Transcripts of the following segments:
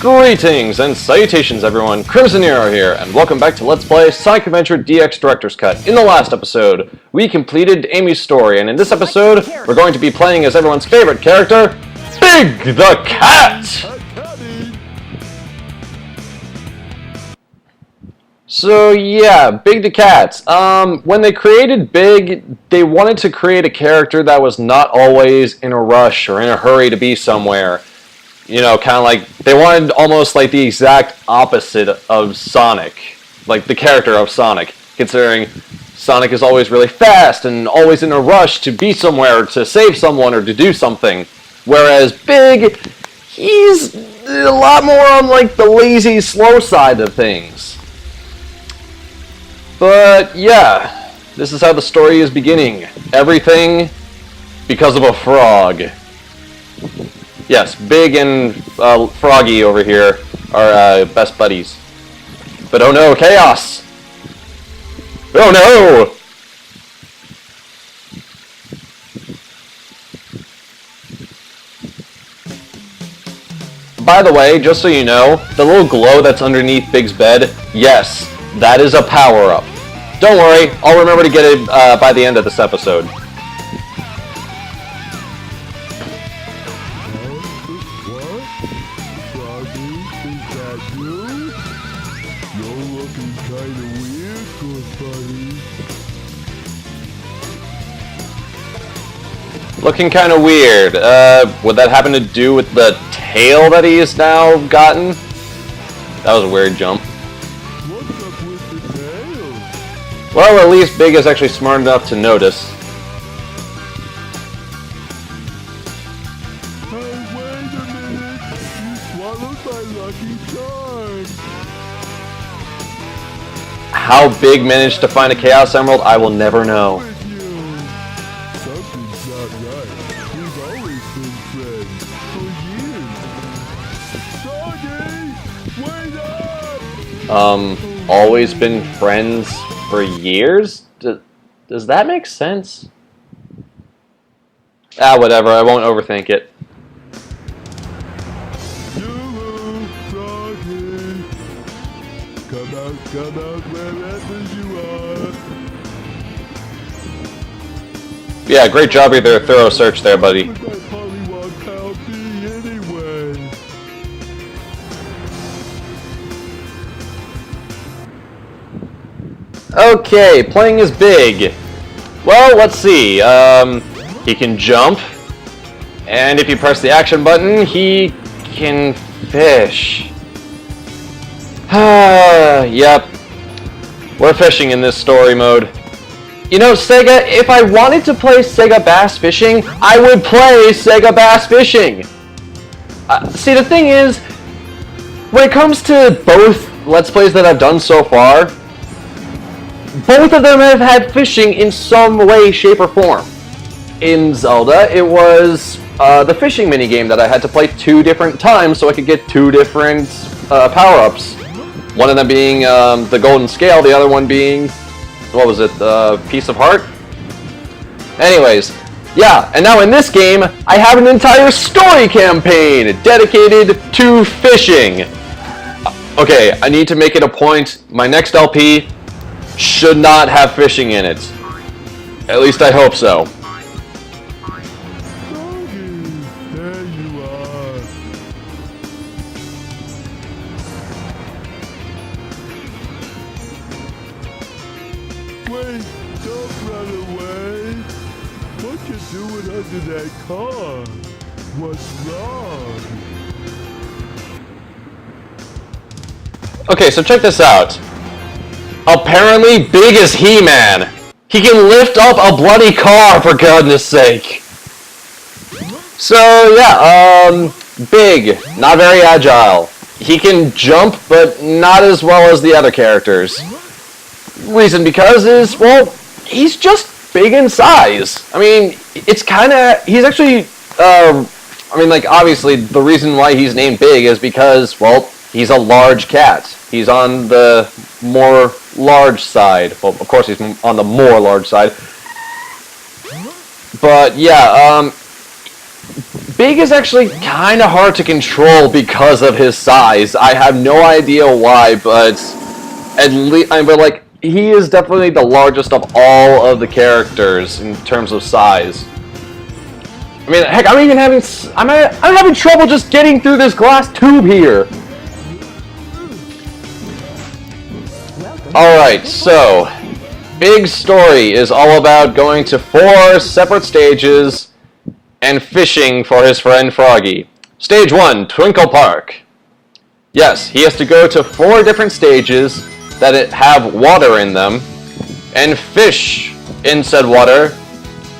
Greetings and salutations everyone, Crimson Hero here, and welcome back to Let's Play Sonic Adventure DX Director's Cut. In the last episode, we completed Amy's story, and in this episode, we're going to be playing as everyone's favorite character, Big the Cat! So yeah, Big the Cat. When they created Big, they wanted to create a character that was not always in a rush or in a hurry to be somewhere. You know, kind of like, they wanted almost like the exact opposite of Sonic. Like the character of Sonic, considering Sonic is always really fast and always in a rush to be somewhere, to save someone or to do something. Whereas Big, he's a lot more on like the lazy, slow side of things. But yeah, this is how the story is beginning. Everything because of a frog. Yes, Big and Froggy over here are best buddies. But oh no, chaos! Oh no! By the way, just so you know, the little glow that's underneath Big's bed, yes, that is a power-up. Don't worry, I'll remember to get it by the end of this episode. Looking kind of weird. Would that happen to do with the tail that he has now gotten? That was a weird jump. What's up with the tail? Well, at least Big is actually smart enough to notice. Hey, wait a minute! You swallowed my lucky charm! How Big managed to find a Chaos Emerald, I will never know. With you. Something's not right. We've always been friends for years. Soggy! Wait up! Always been friends for years? Does that make sense? Ah, whatever, I won't overthink it. Yoo-hoo, Froggy! Come out wherever you are. Yeah, great job with your thorough search there, buddy. Where would that Pollywog pal be anyway? Okay, playing as Big. Well, let's see. He can jump. And if you press the action button, he can fish. Yep. We're fishing in this story mode. You know, Sega, if I wanted to play Sega Bass Fishing, I would play Sega Bass Fishing. See, the thing is, when it comes to both Let's Plays that I've done so far, both of them have had fishing in some way, shape, or form. In Zelda, it was the fishing minigame that I had to play 2 different times so I could get 2 different power-ups. One of them being the Golden Scale, the other one being, what was it, Piece of Heart? Anyways, yeah, and now in this game, I have an entire story campaign dedicated to fishing. Okay, I need to make it a point, my next LP should not have fishing in it. At least I hope so. Froggy, there you are. Wait, don't run away. What you doing under that car? What's wrong? Okay, so check this out. Apparently, Big is He-Man. He can lift up a bloody car, for goodness sake. So, yeah, Big, not very agile. He can jump, but not as well as the other characters. Reason because is, well, he's just big in size. I mean, it's kinda, he's actually, I mean, like, obviously, the reason why he's named Big is because, well, he's a large cat. He's on the more large side. Well, of course he's on the more large side. But, yeah, Big is actually kind of hard to control because of his size. I have no idea why, but like he is definitely the largest of all of the characters in terms of size. I mean, heck, I'm having trouble just getting through this glass tube here. Alright, so Big's story is all about going to 4 separate stages and fishing for his friend Froggy. Stage 1, Twinkle Park. Yes, he has to go to 4 different stages that have water in them and fish in said water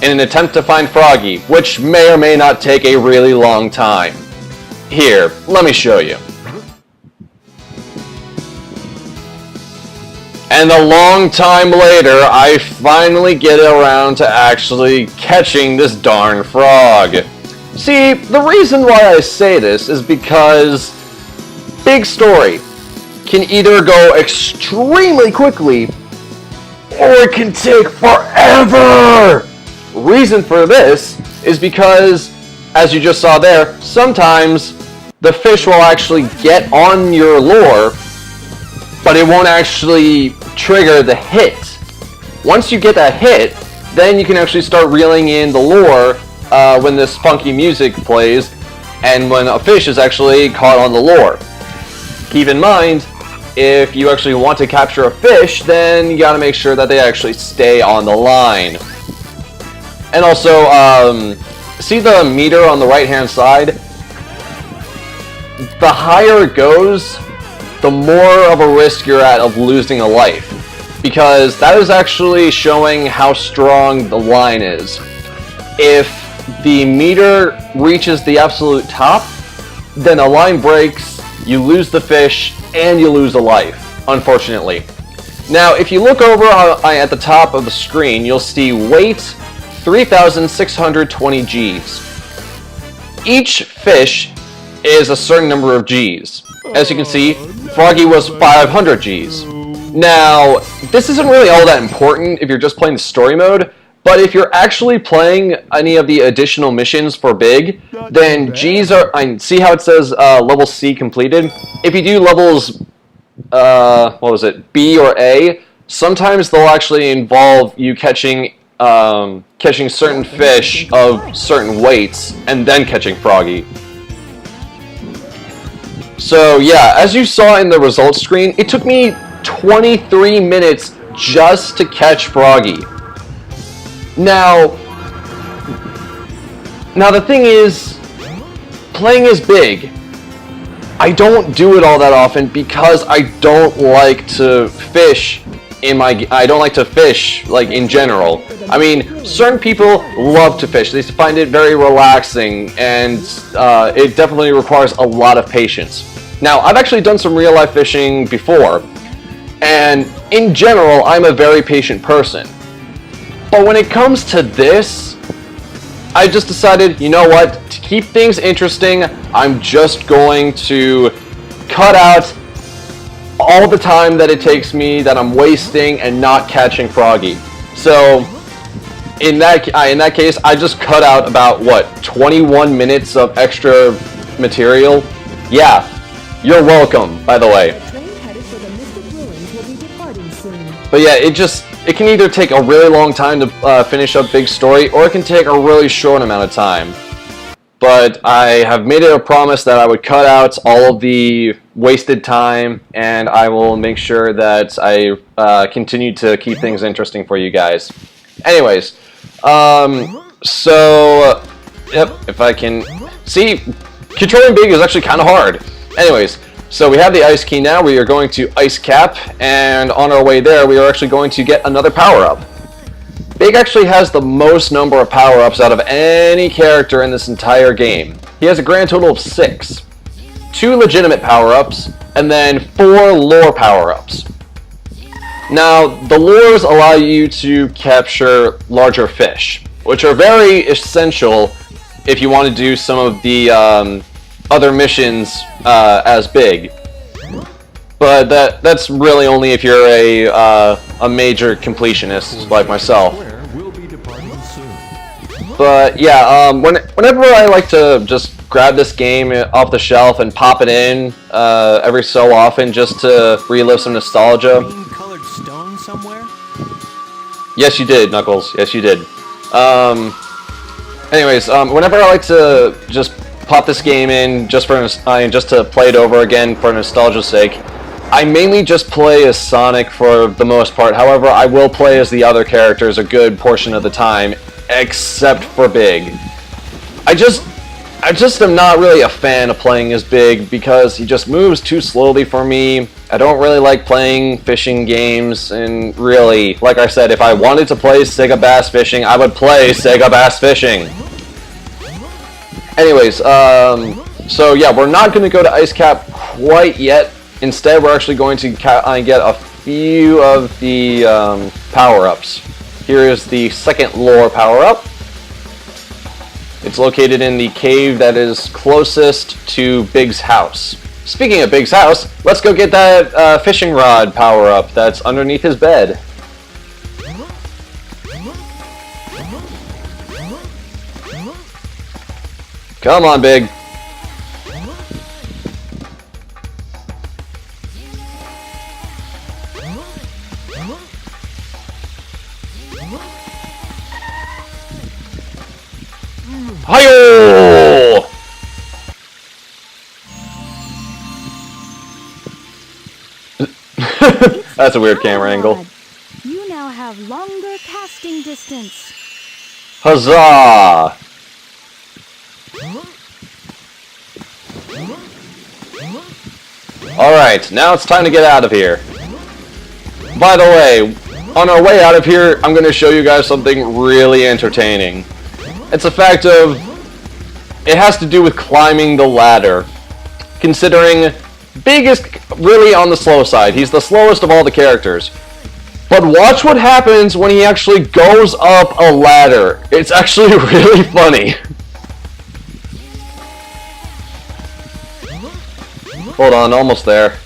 in an attempt to find Froggy, which may or may not take a really long time. Here, let me show you. And a long time later, I finally get around to actually catching this darn frog. See, the reason why I say this is because Big Story can either go extremely quickly or it can take forever. Reason for this is because, as you just saw there, sometimes the fish will actually get on your lure, but it won't actually trigger the hit. Once you get that hit, then you can actually start reeling in the lure when this funky music plays and when a fish is actually caught on the lure. Keep in mind, if you actually want to capture a fish, then you gotta make sure that they actually stay on the line. And also, see the meter on the right hand side? The higher it goes, the more of a risk you're at of losing a life, because that is actually showing how strong the line is. If the meter reaches the absolute top, then the line breaks, you lose the fish, and you lose a life, unfortunately. Now, if you look over at the top of the screen, you'll see weight 3,620 Gs. Each fish is a certain number of Gs. As you can see, Froggy was 500 Gs. Now, this isn't really all that important if you're just playing the story mode, but if you're actually playing any of the additional missions for Big, then Gs are... see how it says level C completed? If you do levels, B or A, sometimes they'll actually involve you catching certain fish of certain weights and then catching Froggy. So yeah, as you saw in the results screen, it took me 23 minutes just to catch Froggy. Now the thing is, playing as Big, I don't do it all that often because I don't like to fish like in general. I mean, certain people love to fish. They find it very relaxing, and it definitely requires a lot of patience. Now, I've actually done some real life fishing before, and in general, I'm a very patient person. But when it comes to this, I just decided, you know what, to keep things interesting, I'm just going to cut out all the time that it takes me, that I'm wasting, and not catching Froggy. So, in that case, I just cut out about, 21 minutes of extra material? Yeah, you're welcome, by the way. But yeah, it can either take a really long time to finish up Big Story, or it can take a really short amount of time. But I have made it a promise that I would cut out all of the wasted time, and I will make sure that I continue to keep things interesting for you guys. Anyways, so, yep, if I can... See, controlling Big is actually kind of hard. Anyways, so we have the ice key now. We are going to ice cap, and on our way there, we are actually going to get another power-up. Big actually has the most number of power-ups out of any character in this entire game. He has a grand total of 6. 2 legitimate power-ups, and then 4 lore power-ups. Now, the lures allow you to capture larger fish, which are very essential if you want to do some of the other missions as Big. But that's really only if you're a major completionist like myself. But yeah, whenever I like to just grab this game off the shelf and pop it in every so often just to relive some nostalgia. Green-colored stone somewhere? Yes, you did, Knuckles. Yes, you did. Anyways, whenever I like to just pop this game in just to play it over again for nostalgia's sake, I mainly just play as Sonic for the most part. However, I will play as the other characters a good portion of the time, except for Big. I just am not really a fan of playing as Big because he just moves too slowly for me. I don't really like playing fishing games, and really, like I said, if I wanted to play Sega Bass Fishing, I would play Sega Bass Fishing. Anyways, so yeah, we're not going to go to Ice Cap quite yet. Instead, we're actually going to get a few of the power-ups. Here is the second lore power-up. It's located in the cave that is closest to Big's house. Speaking of Big's house, let's go get that fishing rod power-up that's underneath his bed. Come on, Big. Hi-yo! That's a weird camera angle. You now have longer casting distance. Huzzah! Alright, now it's time to get out of here. By the way, on our way out of here, I'm going to show you guys something really entertaining. It's a fact of... it has to do with climbing the ladder. Considering Big is really on the slow side. He's the slowest of all the characters. But watch what happens when he actually goes up a ladder. It's actually really funny. Hold on, almost there.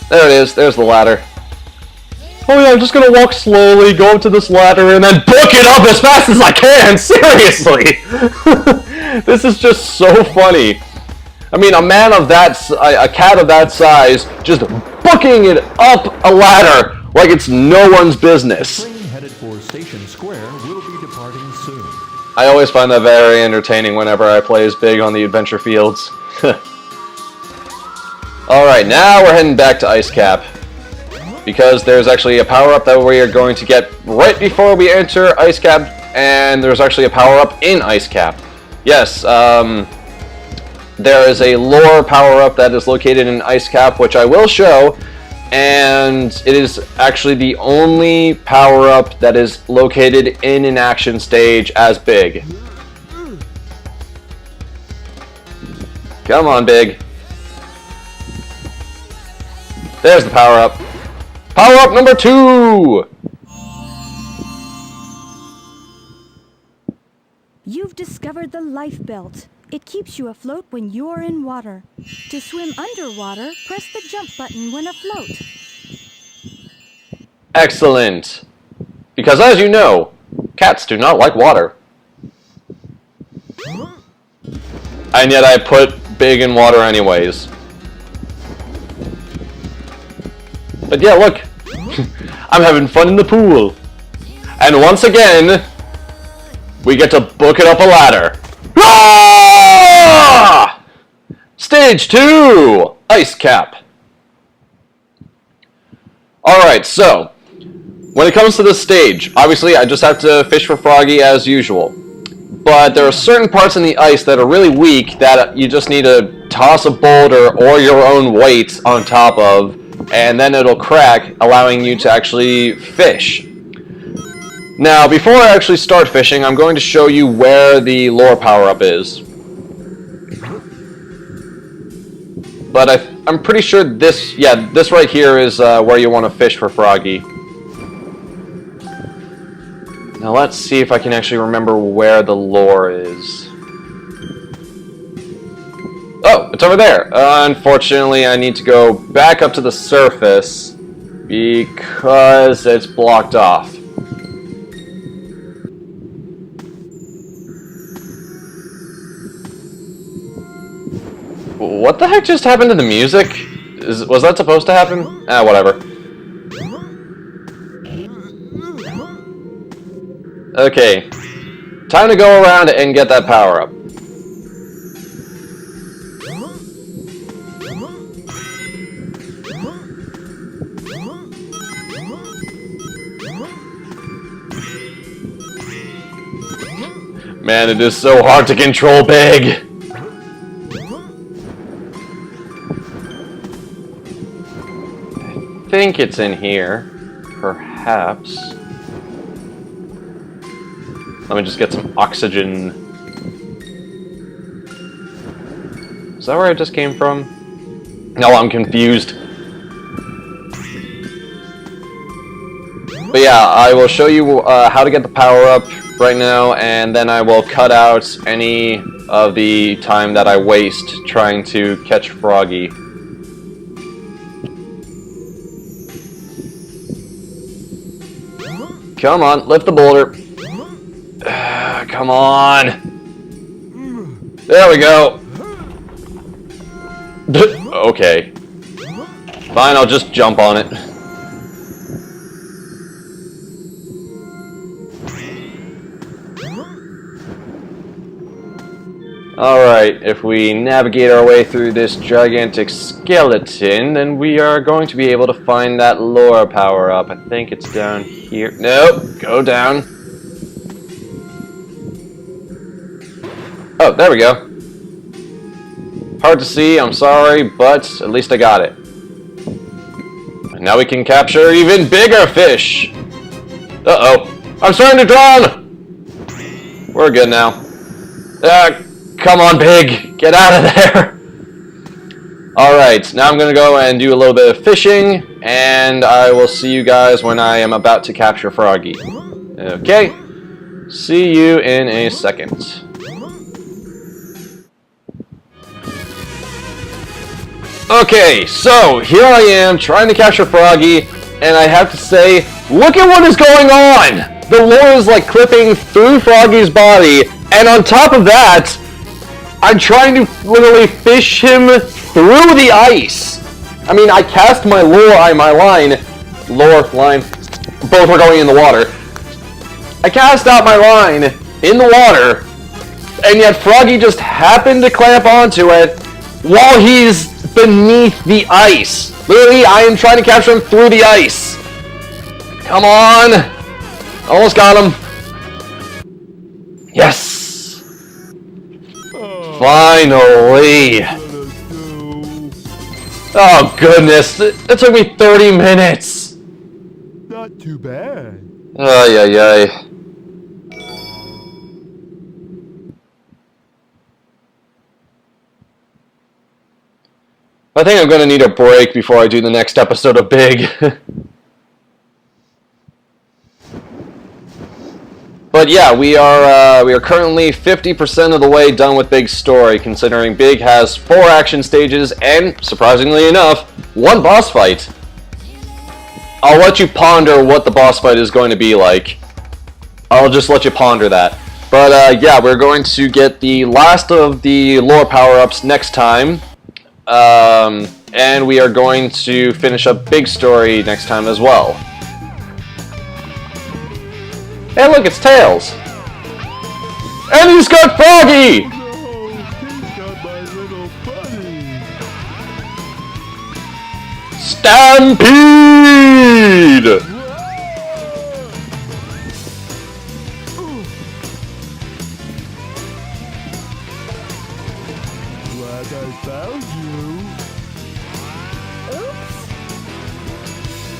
There it is, there's the ladder. Oh yeah, I'm just gonna walk slowly, go up to this ladder, and then book it up as fast as I can! Seriously! This is just so funny. I mean, a cat of that size, just booking it up a ladder like it's no one's business. Train headed for Station Square will be departing soon. I always find that very entertaining whenever I play as Big on the adventure fields. Alright, now we're heading back to Ice Cap. Because there's actually a power-up that we are going to get right before we enter Ice Cap, and there's actually a power-up in Ice Cap. Yes, there is a lore power-up that is located in Ice Cap, which I will show, and it is actually the only power-up that is located in an action stage as Big. Come on, Big. There's the power-up. Power-up number 2! You've discovered the life belt. It keeps you afloat when you're in water. To swim underwater, press the jump button when afloat. Excellent. Because as you know, cats do not like water. And yet I put Big in water anyways. But yeah, look. I'm having fun in the pool. And once again, we get to book it up a ladder. Ah! Stage 2! Ice Cap. Alright, so, when it comes to this stage, obviously I just have to fish for Froggy as usual. But there are certain parts in the ice that are really weak that you just need to toss a boulder or your own weight on top of, and then it'll crack, allowing you to actually fish. Now, before I actually start fishing, I'm going to show you where the lore power-up is. But I'm pretty sure this right here is where you want to fish for Froggy. Now let's see if I can actually remember where the lore is. Oh, it's over there. Unfortunately, I need to go back up to the surface because it's blocked off. What the heck just happened to the music? Was that supposed to happen? Ah, whatever. Okay. Time to go around and get that power-up. Man, it is so hard to control Big! I think it's in here. Perhaps. Let me just get some oxygen. Is that where I just came from? No, I'm confused. But yeah, I will show you how to get the power-up right now, and then I will cut out any of the time that I waste trying to catch Froggy. Come on, lift the boulder. Come on. There we go. Okay. Fine, I'll just jump on it. Alright, if we navigate our way through this gigantic skeleton, then we are going to be able to find that lore power-up. I think it's down here. Nope, go down. Oh, there we go. Hard to see, I'm sorry, but at least I got it. And now we can capture even bigger fish! Uh-oh. I'm starting to drown! We're good now. Come on, Big! Get out of there! Alright, now I'm gonna go and do a little bit of fishing, and I will see you guys when I am about to capture Froggy. Okay. See you in a second. Okay, so here I am trying to capture Froggy, and I have to say, look at what is going on! The lore is like clipping through Froggy's body, and on top of that, I'm trying to literally fish him through the ice. I mean, I cast my line, both are going in the water. I cast out my line in the water, and yet Froggy just happened to clamp onto it while he's beneath the ice. Literally, I am trying to capture him through the ice. Come on. Almost got him. Yes. Finally! Oh goodness, it took me 30 minutes! Not too bad. Ay, ay, ay. I think I'm gonna need a break before I do the next episode of Big. But yeah, we are currently 50% of the way done with Big's story, considering Big has 4 action stages and, surprisingly enough, 1 boss fight. I'll let you ponder what the boss fight is going to be like. I'll just let you ponder that. But yeah, we're going to get the last of the lore power-ups next time. And we are going to finish up Big's story next time as well. Hey look, it's Tails! And he's got Froggy! No, he's got my little buddy. Stampede! Glad I found you. Oops.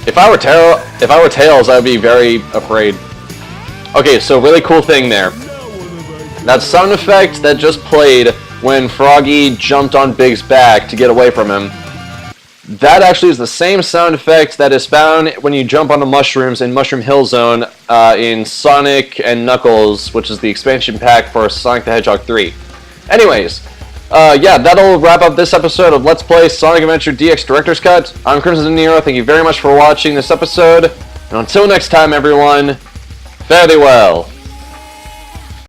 If I were Tails, I'd be very afraid. Okay, so really cool thing there. That sound effect that just played when Froggy jumped on Big's back to get away from him, that actually is the same sound effect that is found when you jump onto mushrooms in Mushroom Hill Zone in Sonic and Knuckles, which is the expansion pack for Sonic the Hedgehog 3. Anyways, yeah, that'll wrap up this episode of Let's Play Sonic Adventure DX Director's Cut. I'm Crimson Nero, thank you very much for watching this episode, and until next time everyone, fare thee well.